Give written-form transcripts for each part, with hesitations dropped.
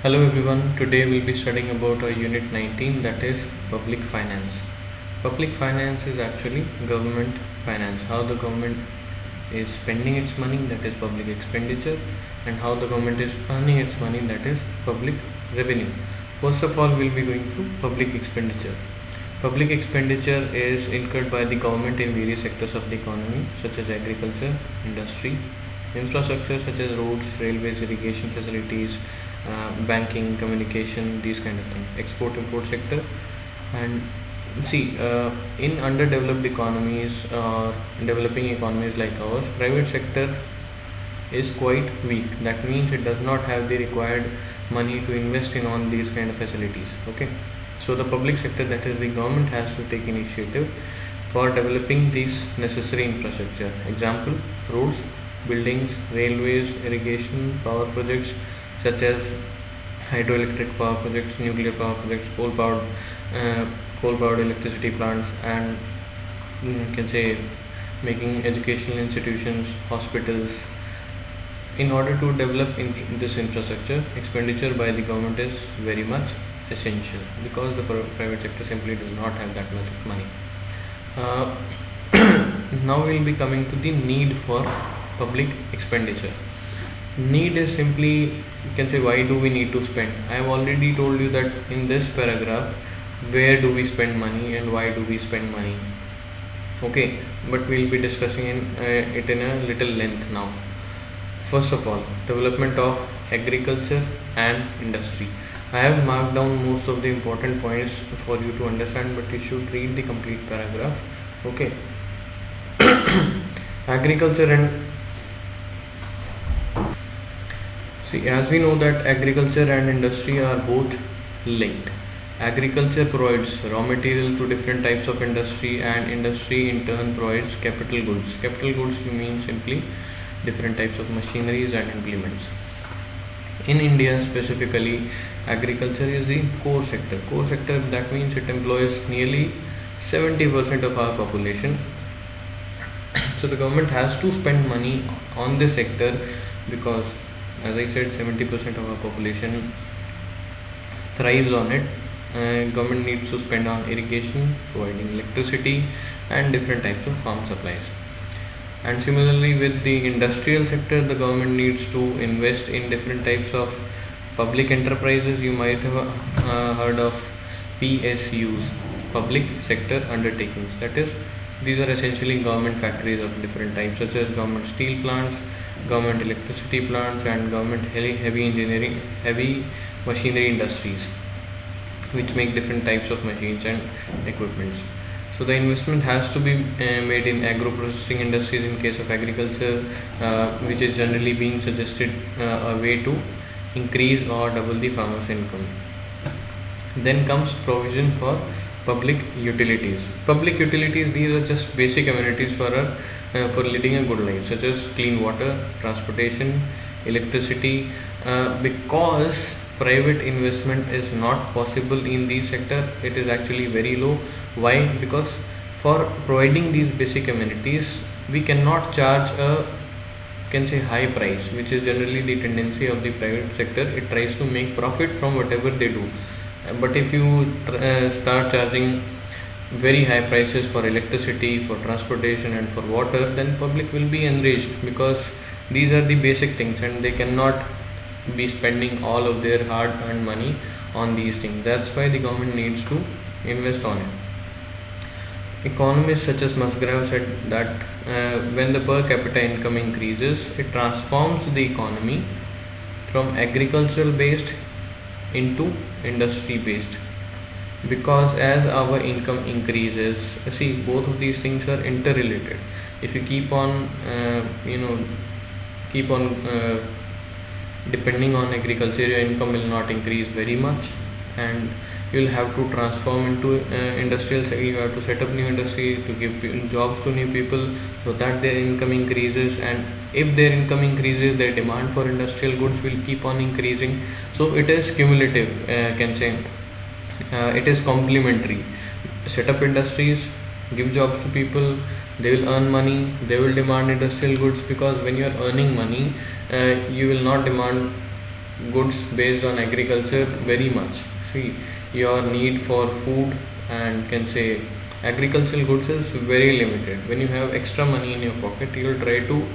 Hello everyone, today we'll be studying about our unit 19, that is public finance. Public finance is actually government finance, how the government is spending its money, that is public expenditure, and how the government is earning its money, that is public revenue. First of all, we'll be going through public expenditure. Public expenditure is incurred by the government in various sectors of the economy such as agriculture, industry, infrastructure such as roads, railways, irrigation facilities, banking, communication, these kind of things, export import sector. And see, in underdeveloped economies or developing economies like ours, private sector is quite weak. That means it does not have the required money to invest in all these kind of facilities. Okay, so the public sector, that is the government, has to take initiative for developing these necessary infrastructure. Example: roads, buildings, railways, irrigation, power projects such as hydroelectric power projects, nuclear power projects, coal-powered electricity plants, and you can say making educational institutions, hospitals. In order to develop this infrastructure, expenditure by the government is very much essential because the private sector simply does not have that much of money. Now we will be coming to the need for public expenditure. Need is simply, you can say, why do we need to spend? I have already told you that in this paragraph, where do we spend money and why do we spend money. Okay, but we will be discussing it in a little length now. First of all, development of agriculture and industry. I have marked down most of the important points for you to understand, but you should read the complete paragraph. Okay. Agriculture and see, as we know that agriculture and industry are both linked. Agriculture provides raw material to different types of industry, and industry in turn provides capital goods. Capital goods mean simply different types of machineries and implements. In India specifically, agriculture is the core sector. Core sector, that means it employs nearly 70% of our population. So the government has to spend money on this sector because, as I said, 70% of our population thrives on it. Government needs to spend on irrigation, providing electricity, and different types of farm supplies. And similarly with the industrial sector, the government needs to invest in different types of public enterprises. You might have heard of PSUs, public sector undertakings. That is, these are essentially government factories of different types such as government steel plants, government electricity plants, and government heavy machinery industries, which make different types of machines and equipments. So the investment has to be made in agro-processing industries in case of agriculture, which is generally being suggested a way to increase or double the farmer's income. Then comes provision for public utilities. Public utilities, these are just basic amenities for leading a good life, such as clean water, transportation, electricity. Because private investment is not possible in these sector, it is actually very low. Why? Because for providing these basic amenities, we cannot charge a, can say, high price, which is generally the tendency of the private sector. It tries to make profit from whatever they do. But if you start charging very high prices for electricity, for transportation, and for water, then public will be enraged because these are the basic things and they cannot be spending all of their hard earned money on these things. That's why the government needs to invest on it. Economists such as Musgrave said that when the per capita income increases, it transforms the economy from agricultural based into industry based, because as our income increases, see, both of these things are interrelated. If you keep on depending on agriculture, your income will not increase very much, and you will have to transform into industrial sector. You have to set up new industry to give jobs to new people so that their income increases, and if their income increases, their demand for industrial goods will keep on increasing. So it is cumulative, can say, it is complementary. Set up industries, give jobs to people, they will earn money, they will demand industrial goods, because when you are earning money, you will not demand goods based on agriculture very much. See, your need for food and can say agricultural goods is very limited. When you have extra money in your pocket, you will try to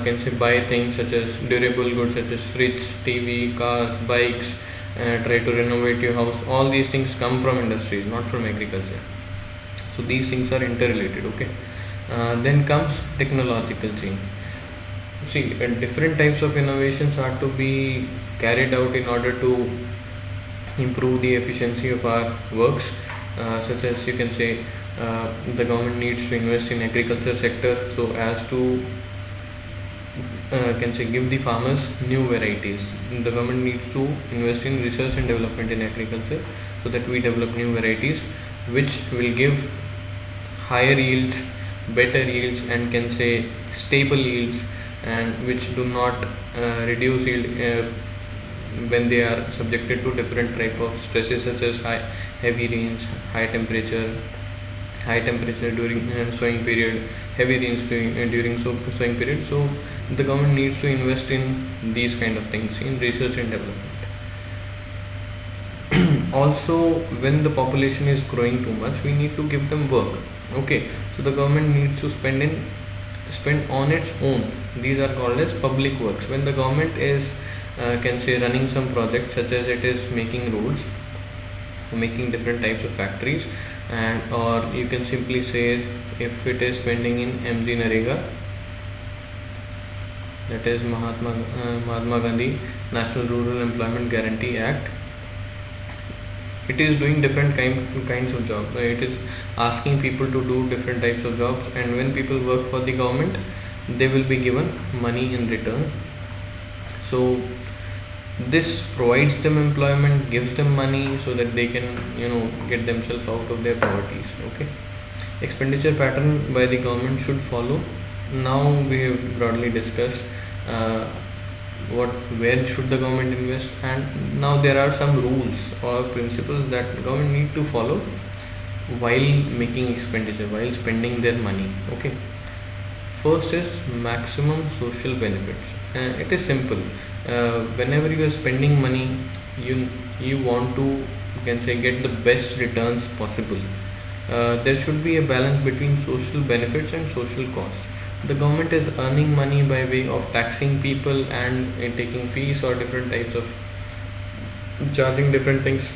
can say buy things such as durable goods such as fridge, TV, cars, bikes. Try to renovate your house. All these things come from industries, not from agriculture. So these things are interrelated. Okay. Then comes technological change. See, different types of innovations are to be carried out in order to improve the efficiency of our works, such as you can say the government needs to invest in agriculture sector so as to can say give the farmers new varieties. The government needs to invest in research and development in agriculture so that we develop new varieties which will give higher yields, better yields, and can say stable yields, and which do not reduce yield when they are subjected to different type of stresses such as heavy rains, high temperature during sowing period, heavy rains during sowing period. So the government needs to invest in these kind of things in research and development. Also, when the population is growing too much, we need to give them work. Okay, so the government needs to spend on its own. These are called as public works. When the government is can say running some project such as it is making roads, making different types of factories, and or you can simply say if it is spending in MG Narega, that is Mahatma Gandhi National Rural Employment Guarantee Act. It is doing different kinds of jobs. It is asking people to do different types of jobs, and when people work for the government, they will be given money in return. So this provides them employment, gives them money so that they can get themselves out of their poverties. Okay, expenditure pattern by the government should follow. Now we have broadly discussed where should the government invest, and now there are some rules or principles that the government need to follow while making expenditure, while spending their money. Okay, first is maximum social benefits. It is simple. Whenever you are spending money, you want to, you can say, get the best returns possible. There should be a balance between social benefits and social costs. The government is earning money by way of taxing people and taking fees or different types of charging different things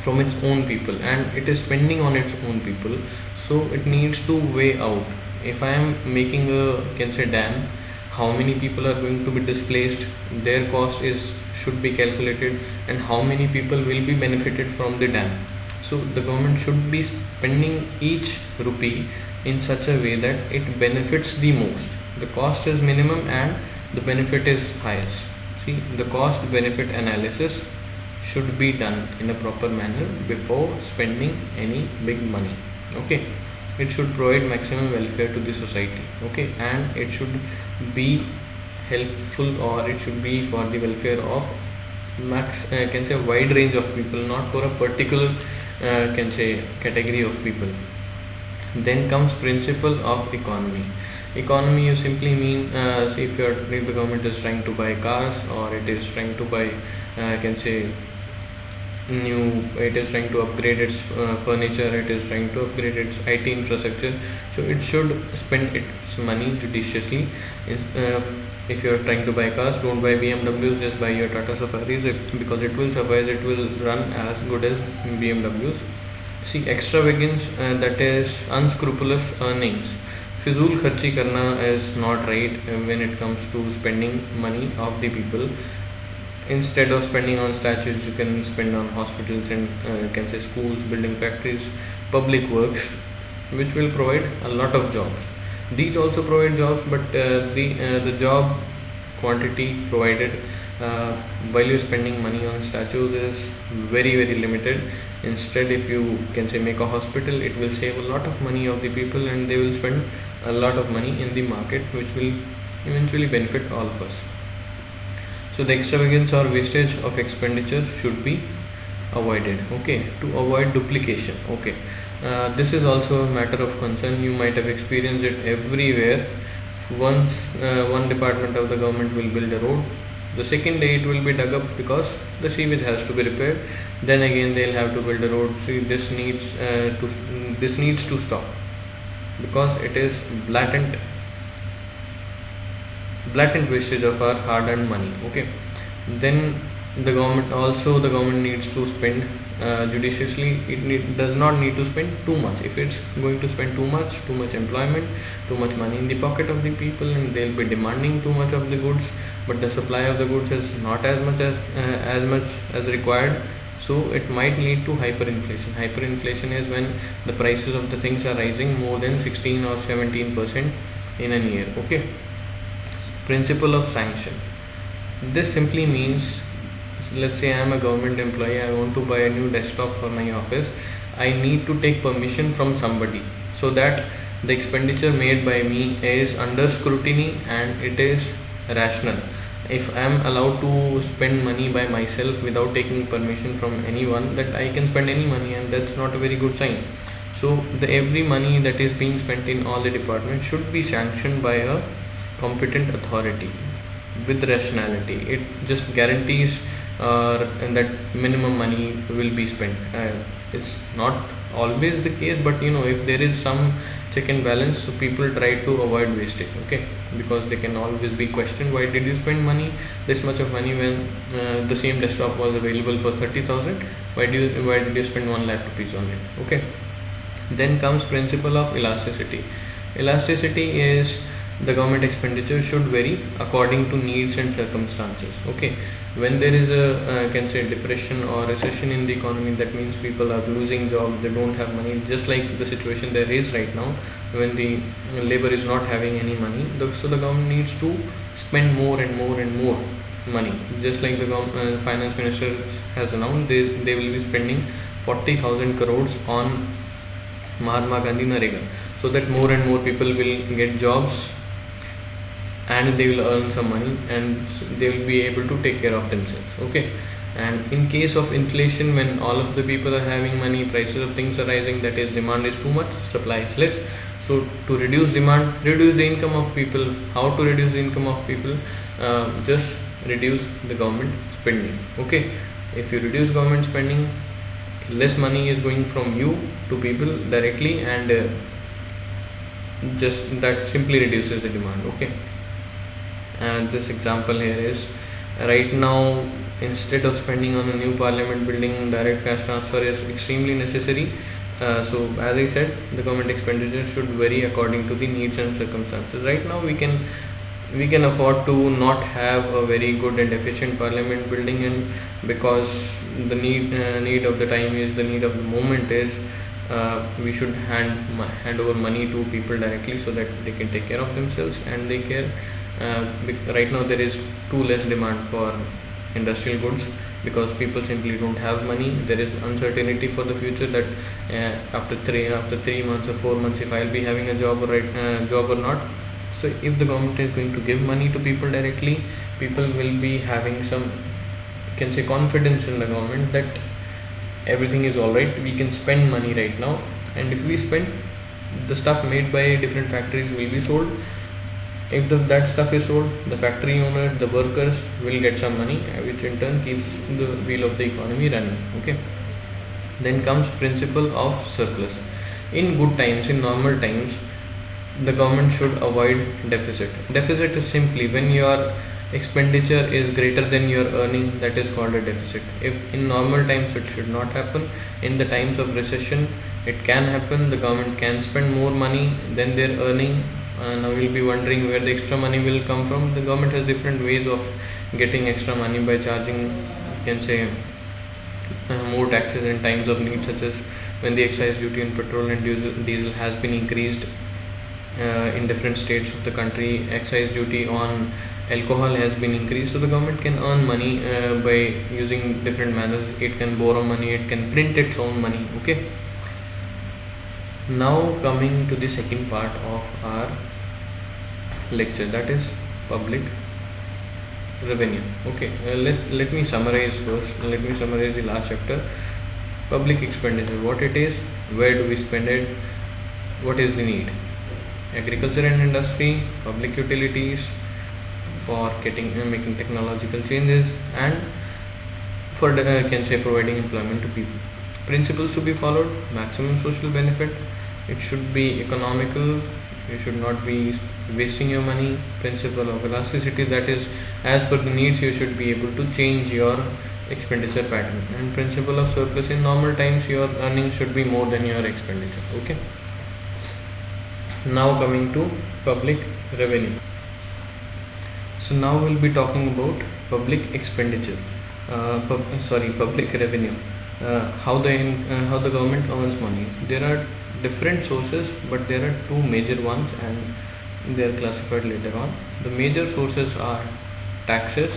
from its own people, and it is spending on its own people. So it needs to weigh out. If I am making a, can say, dam, how many people are going to be displaced, their cost is should be calculated, and how many people will be benefited from the dam. So the government should be spending each rupee in such a way that it benefits the most. The cost is minimum and the benefit is highest. See, the cost benefit analysis should be done in a proper manner before spending any big money. Okay, it should provide maximum welfare to the society. Okay, and it should be helpful, or it should be for the welfare of can say wide range of people, not for a particular can say category of people. Then comes principle of economy. Economy, you simply mean see, if the government is trying to buy cars, or it is trying to buy can say it is trying to upgrade its furniture, it is trying to upgrade its IT infrastructure, so it should spend its money judiciously. If you are trying to buy cars, don't buy BMWs, just buy your Tata Safaris, because it will suffice, it will run as good as BMWs. See, extravagance, that is unscrupulous earnings. Fizul kharchi karna is not right when it comes to spending money of the people. Instead of spending on statues, you can spend on hospitals and you can say schools, building factories, public works, which will provide a lot of jobs. These also provide jobs, but the job quantity provided while you're spending money on statues is very limited. Instead, if you can say make a hospital, it will save a lot of money of the people, and they will spend a lot of money in the market, which will eventually benefit all of us. So the extravagance or wastage of expenditure should be avoided. Okay, to avoid duplication. Okay, this is also a matter of concern. You might have experienced it everywhere. Once one department of the government will build a road, The second day it will be dug up because the sewage has to be repaired. Then again they'll have to build a road. See, this needs to stop because it is blatant wastage of our hard-earned money. Okay, then the government needs to spend judiciously. Does not need to spend too much. If it's going to spend too much employment, too much money in the pocket of the people, and they'll be demanding too much of the goods, but the supply of the goods is not as much as required. So it might lead to hyperinflation. Hyperinflation is when the prices of the things are rising more than 16 or 17% in a year. Okay, principle of sanction. This simply means, let's say I am a government employee, I want to buy a new desktop for my office. I need to take permission from somebody so that the expenditure made by me is under scrutiny and it is rational. If I am allowed to spend money by myself without taking permission from anyone, that I can spend any money, and that's not a very good sign. So every money that is being spent in all the departments should be sanctioned by a competent authority with rationality. It just guarantees that minimum money will be spent. It's not always the case, but if there is some check and balance, so people try to avoid wastage. Okay, because they can always be questioned, why did you spend this much of money when the same desktop was available for 30,000? Why did you spend 1 lakh rupees on it? Okay, then comes principle of elasticity. Elasticity is the government expenditure should vary according to needs and circumstances. Okay, when there is a can say depression or recession in the economy, that means people are losing jobs, they don't have money, just like the situation there is right now when the labor is not having any money. So the government needs to spend more and more and more money, just like the finance minister has announced. They will be spending 40,000 crores on Mahatma Gandhi Narega, so that more and more people will get jobs and they will earn some money and they will be able to take care of themselves. Okay, and in case of inflation, when all of the people are having money, prices of things are rising, that is, demand is too much, supply is less. So to reduce demand, reduce the income of people. How to reduce the income of people? Just reduce the government spending. Okay, if you reduce government spending, less money is going from you to people directly, and just that simply reduces the demand. Okay, and this example here is, right now instead of spending on a new parliament building, direct cash transfer is extremely necessary. So as I said, the government expenditure should vary according to the needs and circumstances. Right now we can afford to not have a very good and efficient parliament building, and because the need of the time is the need of the moment is, we should hand over money to people directly so that they can take care of themselves and they care. Right now there is too less demand for industrial goods because people simply don't have money. There is uncertainty for the future that after 3 months or 4 months, if I'll be having a job or not. So if the government is going to give money to people directly, people will be having some, can say, confidence in the government that everything is alright, we can spend money right now, and if we spend, the stuff made by different factories will be sold. If that stuff is sold, the factory owner, the workers will get some money, which in turn keeps the wheel of the economy running. Okay, then comes principle of surplus. In good times, in normal times, the government should avoid deficit. Deficit is simply when your expenditure is greater than your earning, that is called a deficit. If in normal times, it should not happen. In the times of recession, it can happen. The government can spend more money than their earning. Now you'll be wondering where the extra money will come from. The government has different ways of getting extra money by charging, you can say, more taxes in times of need, such as when the excise duty on petrol and diesel has been increased in different states of the country. Excise duty on alcohol has been increased, so the government can earn money by using different manners. It can borrow money, it can print its own money. Okay, now coming to the second part of our lecture, that is public revenue. Okay, let me summarize first. Let me summarize the last chapter. Public expenditure, what it is, where do we spend it, what is the need. Agriculture and industry, public utilities, for getting making technological changes, and for can say providing employment to people. Principles to be followed: maximum social benefit. It should be economical. You should not be wasting your money. Principle of elasticity, that is, as per the needs you should be able to change your expenditure pattern. And principle of surplus: in normal times your earnings should be more than your expenditure. Okay. Now coming to public revenue. So now we'll be talking about public expenditure. Public revenue. How the government earns money. There are different sources, but there are two major ones, and they are classified later on. The major sources are taxes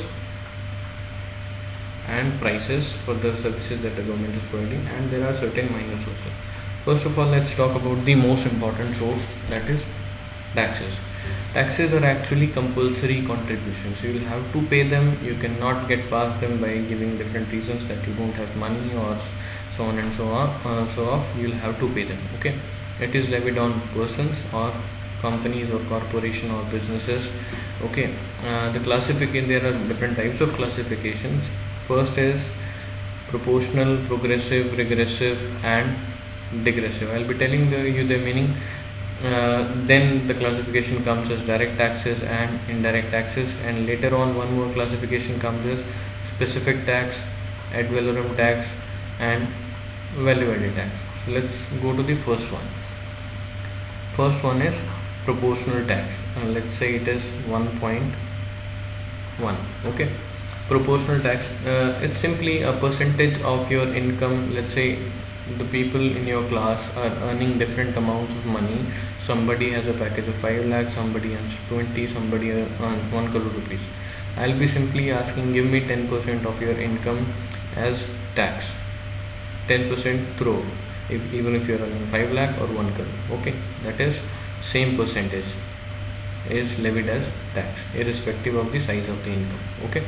and prices for the services that the government is providing, and there are certain minor sources. First of all, let's talk about the most important source, that is taxes. Taxes are actually compulsory contributions. You will have to pay them. You cannot get past them by giving different reasons that you don't have money or so on and so on. So off, you will have to pay them. Okay, it is levied on persons or companies or corporation or businesses. Okay, the classification, there are different types of classifications. First is proportional, progressive, regressive, and digressive. I'll be telling you the meaning. Then the classification comes as direct taxes and indirect taxes, and later on one more classification comes as specific tax, ad valorem tax, and value added tax. So let's go to the first one. First one is proportional tax, and let's say it is 1.1. Okay, proportional tax, it's simply a percentage of your income. Let's say the people in your class are earning different amounts of money. Somebody has a package of 5 lakhs, somebody earns 20, somebody earns 1 crore rupees. I'll be simply asking, give me 10% of your income as tax. 10% through, even if you're earning 5 lakh or 1 crore. Okay, that is same percentage is levied as tax, irrespective of the size of the income. Okay.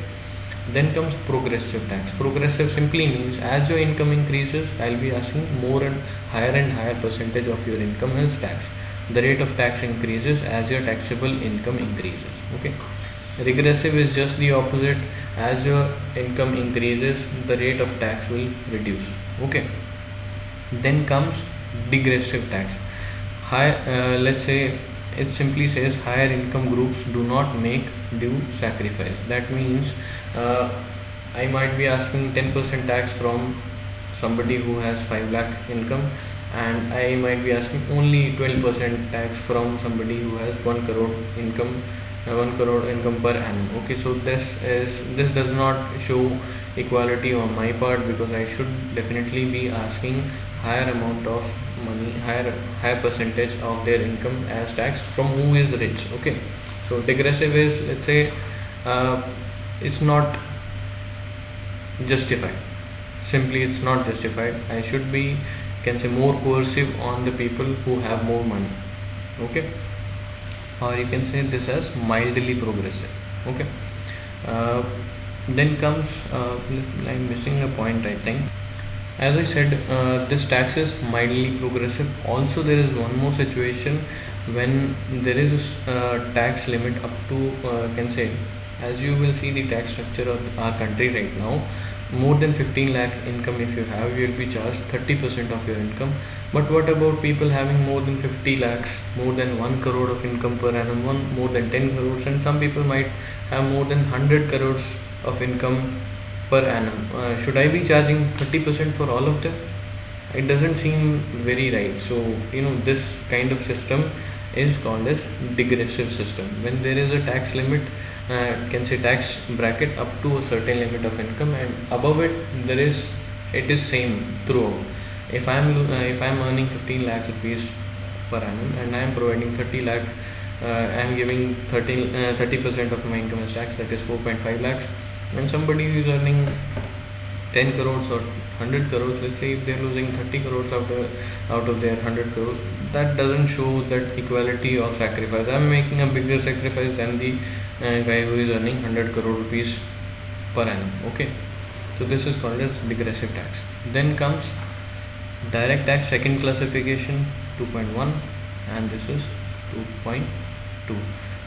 Then comes progressive tax. Progressive simply means as your income increases, I'll be asking more and higher percentage of your income as tax. The rate of tax increases as your taxable income increases. Okay. Regressive is just the opposite. As your income increases, the rate of tax will reduce. Okay. Then comes digressive tax. Let's say it simply says higher income groups do not make due sacrifice. That means I might be asking 10% tax from somebody who has 5 lakh income, and I might be asking only 12% tax from somebody who has 1 crore income, 1 crore income per annum. Okay, so this does not show equality on my part, because I should definitely be asking higher amount of money, higher percentage of their income as tax from who is rich. Okay, so digressive is, let's say, it's not justified. Simply, it's not justified. I should be, can say, more coercive on the people who have more money. Okay, or you can say this as mildly progressive. Okay. Then comes, I'm missing a point, I think. As I said, this tax is mildly progressive. Also, there is one more situation when there is a tax limit up to, can say, as you will see the tax structure of our country right now, more than 15 lakh income if you have, you will be charged 30% of your income. But what about people having more than 50 lakhs, more than 1 crore of income per annum, more than 10 crores, and some people might have more than 100 crores of income per annum? Should I be charging 30% for all of them? It doesn't seem very right. So, this kind of system is called as digressive system. When there is a tax limit, can say tax bracket up to a certain limit of income, and above it it is same throughout. If I'm earning 15 lakh rupees per annum and I am providing 30 lakh, I am giving 30% of my income as tax, that is 4.5 lakhs, and somebody who is earning 10 crores or 100 crores, let's say if they are losing 30 crores out of their 100 crores, that doesn't show that equality or sacrifice. I am making a bigger sacrifice than the guy who is earning 100 crore rupees per annum. Okay, so this is called as digressive tax. Then comes direct tax, second classification, 2.1, and this is 2.2.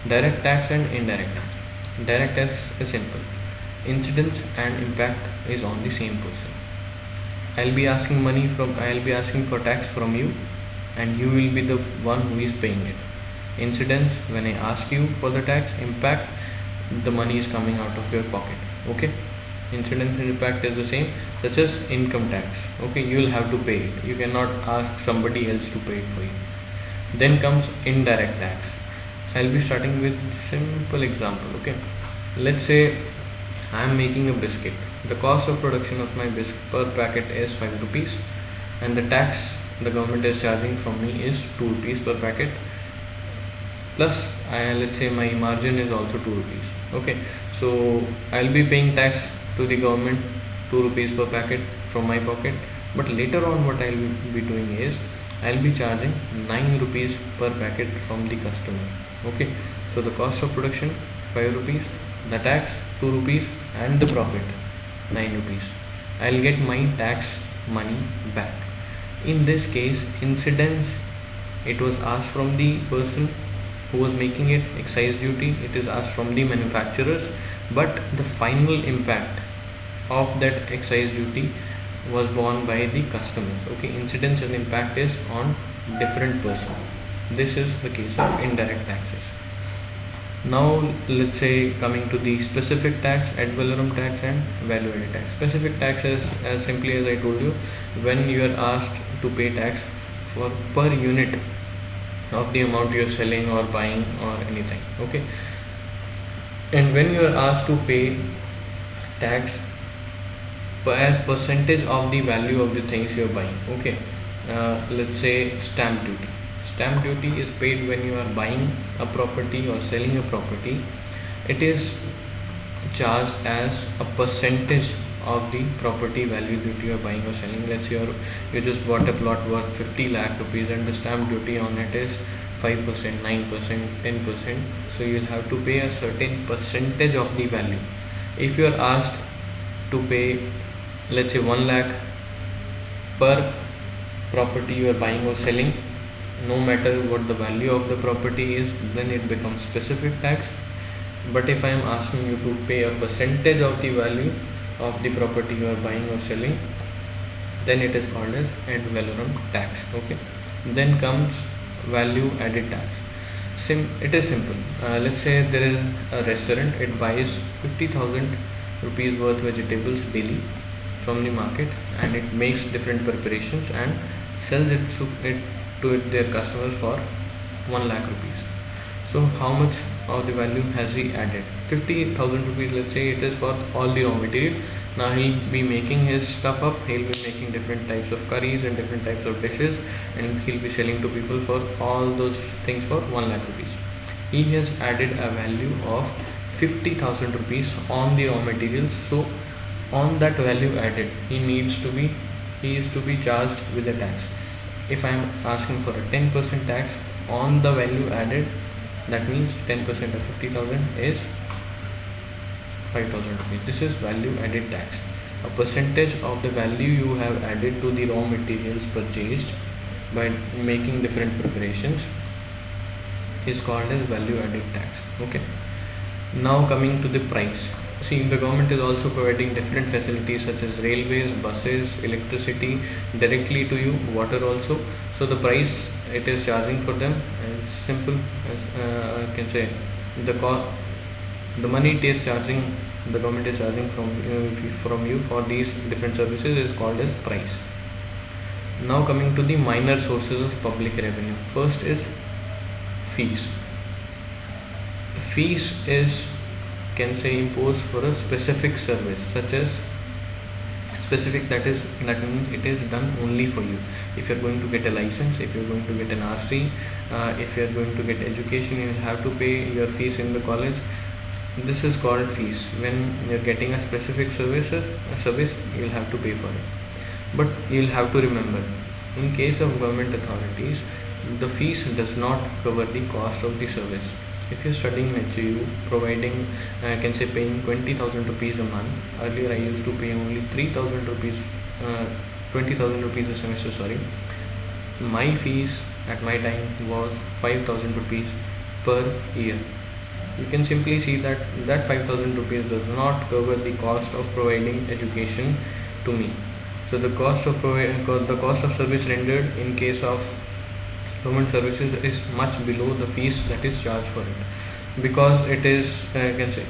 Direct tax and indirect tax. Direct tax is simple. Incidence and impact is on the same person. I'll be asking for tax from you, and you will be the one who is paying it. Incidence, when I ask you for the tax. Impact, the money is coming out of your pocket. Okay, incidence and impact is the same, such as income tax. Okay, you will have to pay it, you cannot ask somebody else to pay it for you. Then comes indirect tax. I'll be starting with simple example. Okay, let's say I am making a biscuit. The cost of production of my biscuit per packet is 5 rupees, and the tax the government is charging from me is 2 rupees per packet. Plus, let's say my margin is also 2 rupees. Okay, so I'll be paying tax to the government 2 rupees per packet from my pocket. But later on, what I'll be doing is I'll be charging 9 rupees per packet from the customer. Okay, so the cost of production 5 rupees, the tax 2 rupees, and the profit 9 rupees. I'll get my tax money back. In this case, incidence, it was asked from the person who was making it. Excise duty, it is asked from the manufacturers, but the final impact of that excise duty was borne by the customers. Okay, incidence and impact is on different person. This is the case of indirect taxes. Now let's say coming to the specific tax, ad valorem tax and value added tax. Specific tax is as simply as I told you, when you are asked to pay tax for per unit of the amount you are selling or buying or anything. Okay, and when you are asked to pay tax as percentage of the value of the things you are buying. Okay, let's say stamp duty. Stamp duty is paid when you are buying a property or selling a property. It is charged as a percentage of the property value that you are buying or selling. Let's say you just bought a plot worth 50 lakh rupees, and the stamp duty on it is 5%, 9%, 10%. So you'll have to pay a certain percentage of the value. If you are asked to pay, let's say 1 lakh per property you are buying or selling, no matter what the value of the property is, then it becomes specific tax. But if I am asking you to pay a percentage of the value of the property you are buying or selling, then it is called as ad valorem tax. Okay, then comes value added tax. It is simple. Let's say there is a restaurant, it buys 50,000 rupees worth vegetables daily from the market, and it makes different preparations and sells it to their customers for 1 lakh rupees. So how much of the value has he added? 50,000 rupees, let's say it is for all the raw material. Now he'll be making his stuff up, he'll be making different types of curries and different types of dishes, and he'll be selling to people for all those things for 1 lakh rupees. He has added a value of 50,000 rupees on the raw materials. So on that value added, he is to be charged with a tax. If I am asking for a 10% tax on the value added, that means 10% of 50,000 is 5,000 rupees. This is value added tax. A percentage of the value you have added to the raw materials purchased by making different preparations is called as value added tax. Okay, now coming to the price. See, the government is also providing different facilities such as railways, buses, electricity directly to you, water also. So the price it is charging for them is simple as I can say, the money it is charging, the government is charging from you for these different services is called as price. Now coming to the minor sources of public revenue. First is fees. Fees is, can say, imposed for a specific service, such as specific, that means it is done only for you. If you are going to get a license, if you are going to get an RC, if you are going to get education, you will have to pay your fees in the college. This is called fees. When you are getting a specific service you will have to pay for it. But you will have to remember, in case of government authorities, the fees does not cover the cost of the service. If you're studying HU, providing, I can say, paying 20,000 rupees a month. Earlier I used to pay only 3,000 rupees, 20,000 rupees a semester, sorry. My fees at my time was 5,000 rupees per year. you can simply see that 5000 rupees does not cover the cost of providing education to me. So the cost of service rendered in case of government services is much below the fees that is charged for it, because it is can say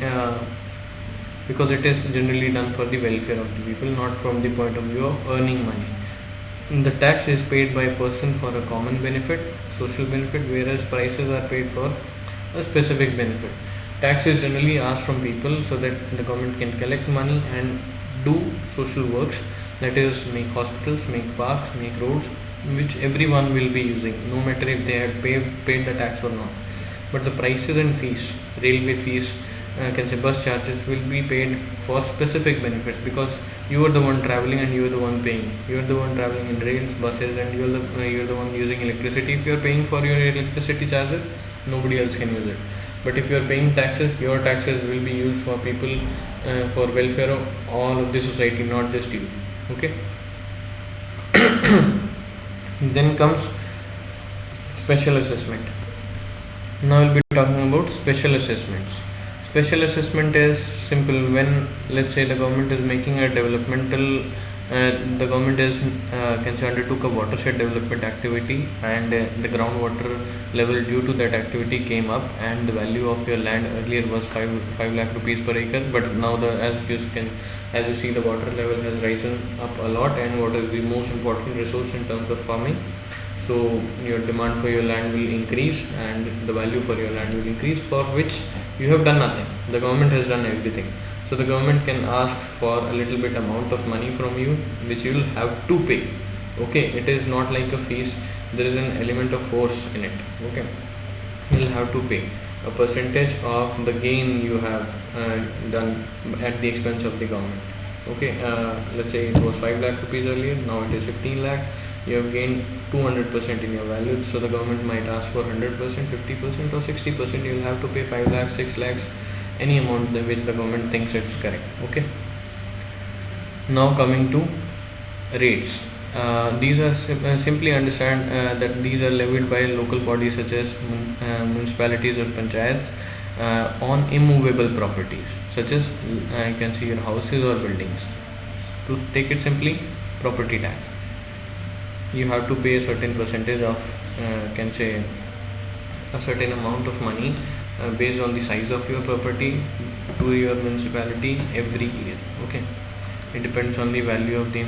because it is generally done for the welfare of the people, not from the point of view of earning money. The tax is paid by a person for a common benefit, social benefit, whereas prices are paid for a specific benefit. Tax is generally asked from people so that the government can collect money and do social works, that is, make hospitals, make parks, make roads, which everyone will be using, no matter if they had paid the tax or not. But the prices and fees, railway fees, can say bus charges, will be paid for specific benefits, because you are the one traveling and you are the one paying. You are the one traveling in trains, buses, and you are the one using electricity. If you are paying for your electricity charges, nobody else can use it. But if you are paying taxes, your taxes will be used for people, for welfare of all of the society, not just you. Okay. Then comes special assessment. Now we'll be talking about special assessments. Special assessment is simple. When, let's say, the government is making a developmental, the government is can say undertook a watershed development activity, and the groundwater level due to that activity came up, and the value of your land earlier was 5 lakh rupees per acre, but now as you see, the water level has risen up a lot, and water is the most important resource in terms of farming. So your demand for your land will increase and the value for your land will increase, for which you have done nothing. The government has done everything. So the government can ask for a little bit amount of money from you, which you will have to pay. Okay, it is not like a fees. There is an element of force in it. Okay, you will have to pay a percentage of the gain you have done at the expense of the government. Okay, let's say it was 5 lakh rupees earlier, now it is 15 lakh. You have gained 200% in your value, so the government might ask for 100%, 50%, or 60%. You will have to pay 5 lakhs, 6 lakhs, any amount which the government thinks it's correct. Okay. Now coming to rates. These are simply understand that these are levied by local bodies such as municipalities or panchayats on immovable properties, such as you can see your houses or buildings. To take it simply, property tax. You have to pay a certain percentage of can say a certain amount of money based on the size of your property to your municipality every year. Okay, it depends on the value of the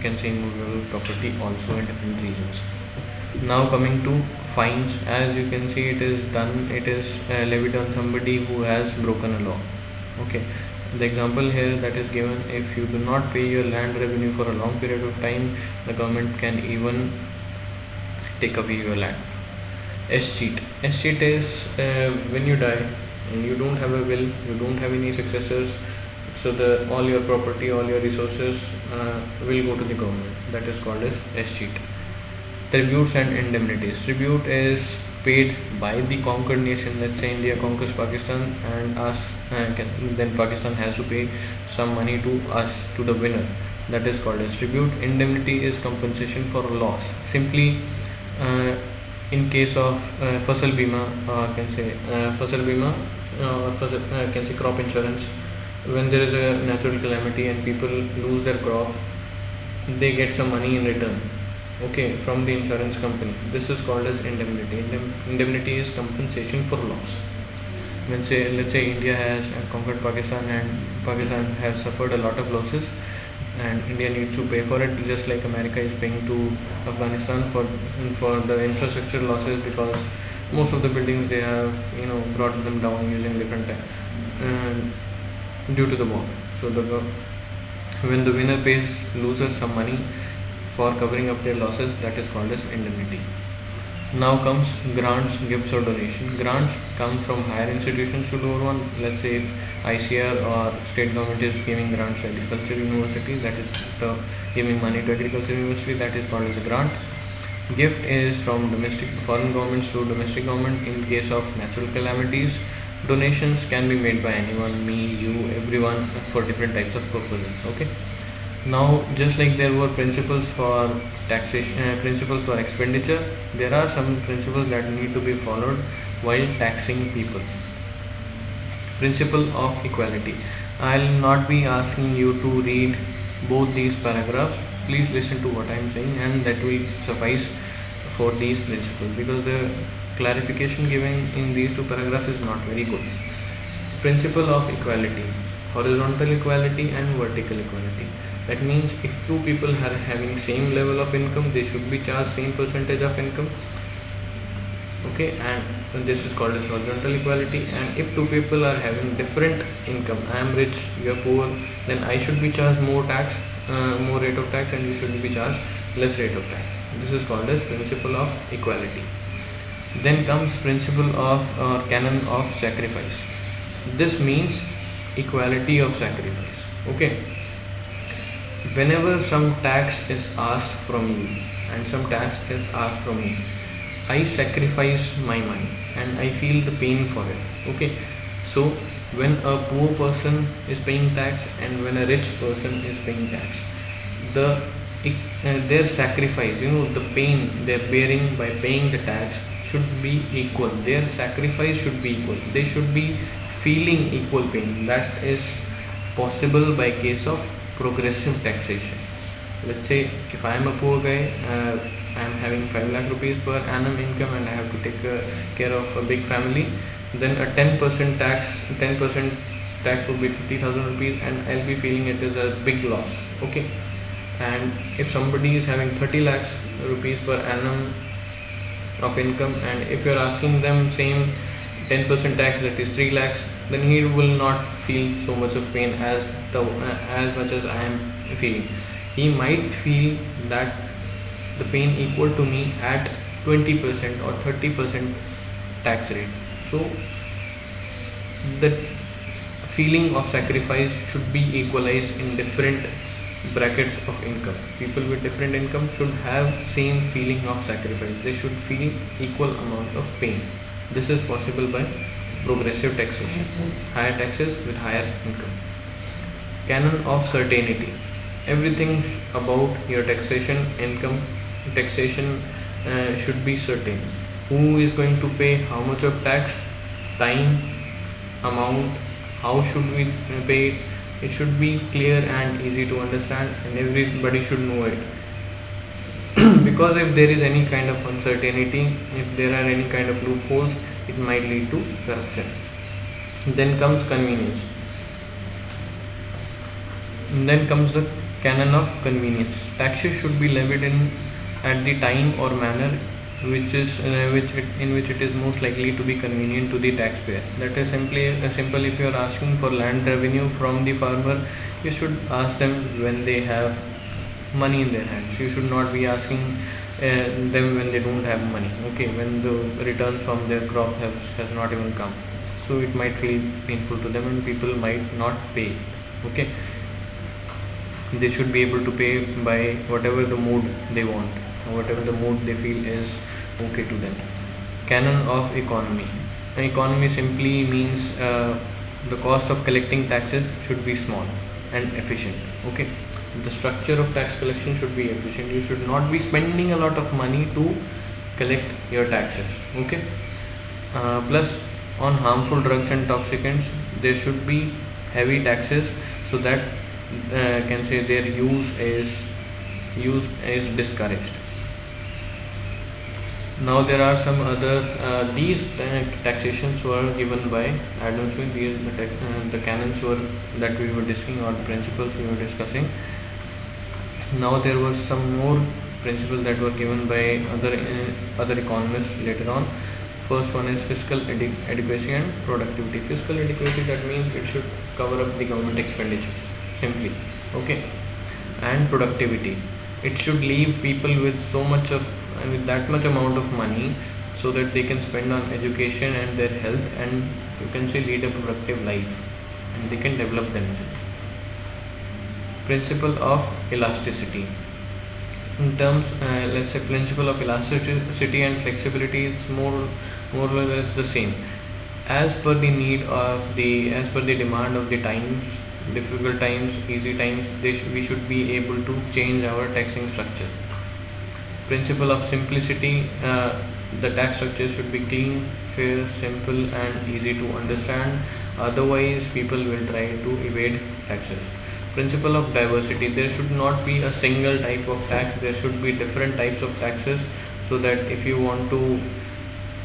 can say immovable property also in different regions. Now coming to fines, as you can see, it is levied on somebody who has broken a law. Okay, the example here that is given: if you do not pay your land revenue for a long period of time, the government can even take away your land. Escheat is when you die and you don't have a will, you don't have any successors, so all your property, all your resources will go to the government. That is called as escheat. Tributes and indemnities. Tribute is paid by the conquered nation. Let's say India conquers Pakistan, and then Pakistan has to pay some money to us, to the winner. That is called as tribute. Indemnity is compensation for loss. Simply, in case of Fasal Bima, can say crop insurance. When there is a natural calamity and people lose their crop, they get some money in return. Okay, from the insurance company. This is called as indemnity. Indemnity is compensation for loss. Let's say India has conquered Pakistan and Pakistan has suffered a lot of losses, and India needs to pay for it, just like America is paying to Afghanistan for the infrastructure losses, because most of the buildings they have brought them down using different due to the war. So when the winner pays losers some money for covering up their losses, that is called as indemnity. Now comes grants, gifts or donation. Grants come from higher institutions to lower one. Let's say if ICR or state government is giving grants to agriculture university, that is giving money to agriculture university, that is called as a grant. Gift is from foreign governments to domestic government in case of natural calamities. Donations can be made by anyone, me, you, everyone, for different types of purposes. Okay. Now, just like there were principles for taxation, principles for expenditure, there are some principles that need to be followed while taxing people. Principle of equality. I'll not be asking you to read both these paragraphs. Please listen to what I am saying, and that will suffice for these principles, because the clarification given in these two paragraphs is not very good. Principle of equality: horizontal equality and vertical equality. That means if two people are having same level of income, they should be charged same percentage of income. Okay, and this is called as horizontal equality. And if two people are having different income, I am rich, you are poor, then I should be charged more tax, more rate of tax, and you should be charged less rate of tax. This is called as principle of equality. Then comes principle of canon of sacrifice. This means equality of sacrifice. Okay, whenever some tax is asked from you and some tax is asked from me, I sacrifice my money and I feel the pain for it. Okay, so when a poor person is paying tax and when a rich person is paying tax, the their sacrifice, the pain they're bearing by paying the tax should be equal. Their sacrifice should be equal. They should be feeling equal pain. That is possible by case of progressive taxation. Let's say if I am a poor guy, I am having 5 lakh rupees per annum income and I have to take care of a big family, then a 10% tax would be 50,000 rupees and I'll be feeling it is a big loss. Okay, and if somebody is having 30 lakhs rupees per annum of income, and if you're asking them same 10% tax, that is 3 lakhs, then he will not feel so much of pain as much as I am feeling. He might feel that the pain equal to me at 20% or 30% tax rate. So the feeling of sacrifice should be equalized in different brackets of income. People with different income should have same feeling of sacrifice. They should feel equal amount of pain. This is possible by progressive taxation, higher taxes with higher income. Canon of certainty. Everything about your taxation should be certain. Who is going to pay how much of tax, time, amount, how should we pay it? It should be clear and easy to understand, and everybody should know it. Because if there is any kind of uncertainty, if there are any kind of loopholes, it might lead to corruption. Then comes convenience. And then comes the canon of convenience. Taxes should be levied in at the time or manner in which it is most likely to be convenient to the taxpayer. That is simple. If you are asking for land revenue from the farmer, you should ask them when they have money in their hands. You should not be asking them when they don't have money. Okay, when the return from their crop has not even come, so it might feel painful to them and people might not pay. Okay, they should be able to pay by whatever the mood they want, or whatever the mood they feel is okay to them. Canon of economy. Economy simply means the cost of collecting taxes should be small and efficient. Okay, the structure of tax collection should be efficient. You should not be spending a lot of money to collect your taxes. Okay, plus on harmful drugs and toxicants, there should be heavy taxes so that can say their use is discouraged. Now there are some other these taxations were given by Adam Smith. These the canons were that we were discussing, or principles we were discussing. Now there were some more principles that were given by other economists later on. First one is fiscal adequacy and productivity. Fiscal adequacy, that means it should cover up the government expenditure simply. Okay, and productivity, it should leave people with with that much amount of money so that they can spend on education and their health, and you can say lead a productive life, and they can develop themselves. Principle of elasticity. In terms, let's say principle of elasticity and flexibility is more or less the same. As per the demand of the times, difficult times, easy times, we should be able to change our taxing structure. Principle of simplicity. The tax structure should be clean, fair, simple and easy to understand. Otherwise, people will try to evade taxes. Principle of diversity: there should not be a single type of tax, there should be different types of taxes, so that if you want to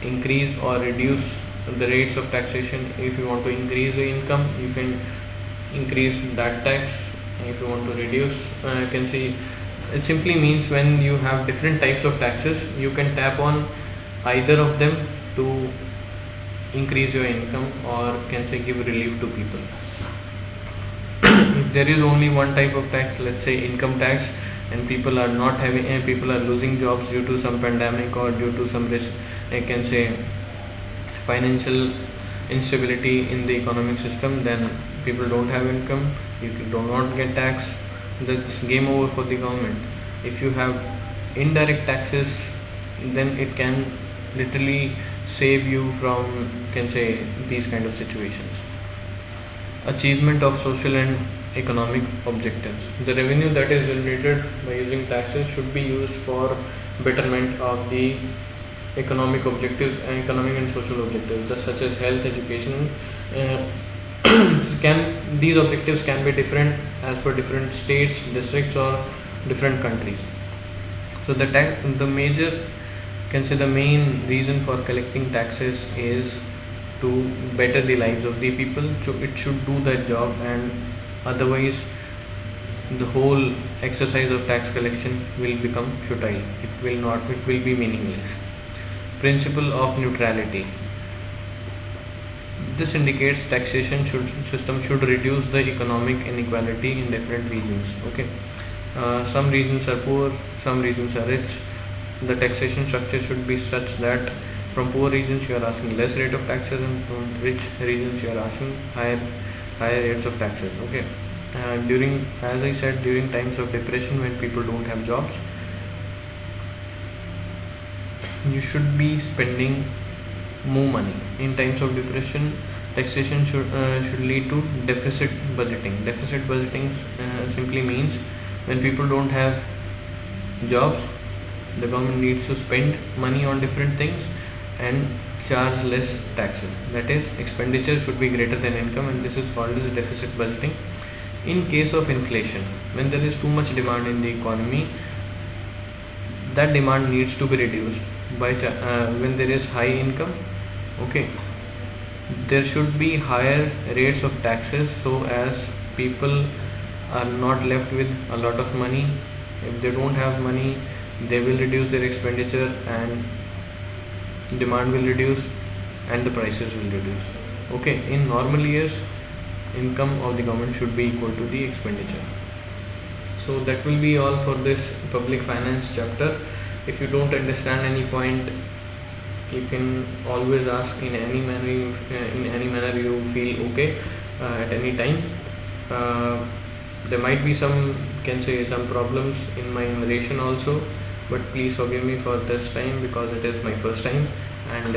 increase or reduce the rates of taxation, if you want to increase the income, you can increase that tax. If you want to reduce, you can see, it simply means when you have different types of taxes, you can tap on either of them to increase your income, or can say give relief to people. If there is only one type of tax, let's say income tax, and people are not having, people are losing jobs due to some pandemic or due to some risk, I can say financial instability in the economic system, then people don't have income, you do not get tax, that's game over for the government. If you have indirect taxes, then it can literally save you from, can say, these kind of situations. Achievement of social and economic objectives: the revenue that is generated by using taxes should be used for betterment of the economic objectives and economic and social objectives, such as health, education. uh, these objectives can be different as per different states, districts, or different countries. So the major, can say, the main reason for collecting taxes is to better the lives of the people. So it should do that job, and otherwise the whole exercise of tax collection will become futile. It will be meaningless. Principle of neutrality: this indicates taxation system should reduce the economic inequality in different regions. Okay, some regions are poor, some regions are rich. The taxation structure should be such that from poor regions you are asking less rate of taxes, and from rich regions you are asking higher rates of taxes. Okay, during, as I said, during times of depression when people don't have jobs, you should be spending more money. In times of depression, taxation should lead to deficit budgeting. Deficit budgeting simply means when people don't have jobs, the government needs to spend money on different things and charge less taxes. That is, expenditure should be greater than income, and this is called as deficit budgeting. In case of inflation, when there is too much demand in the economy, that demand needs to be reduced by when there is high income. Okay, there should be higher rates of taxes, so as people are not left with a lot of money. If they don't have money, they will reduce their expenditure, and demand will reduce, and the prices will reduce. Okay, in normal years, income of the government should be equal to the expenditure. So that will be all for this public finance chapter. If you don't understand any point, you can always ask in any manner you feel okay, at any time. There might be some, can say, some problems in my narration also, but please forgive me for this time because it is my first time, and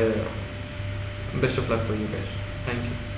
best of luck for you guys. Thank you.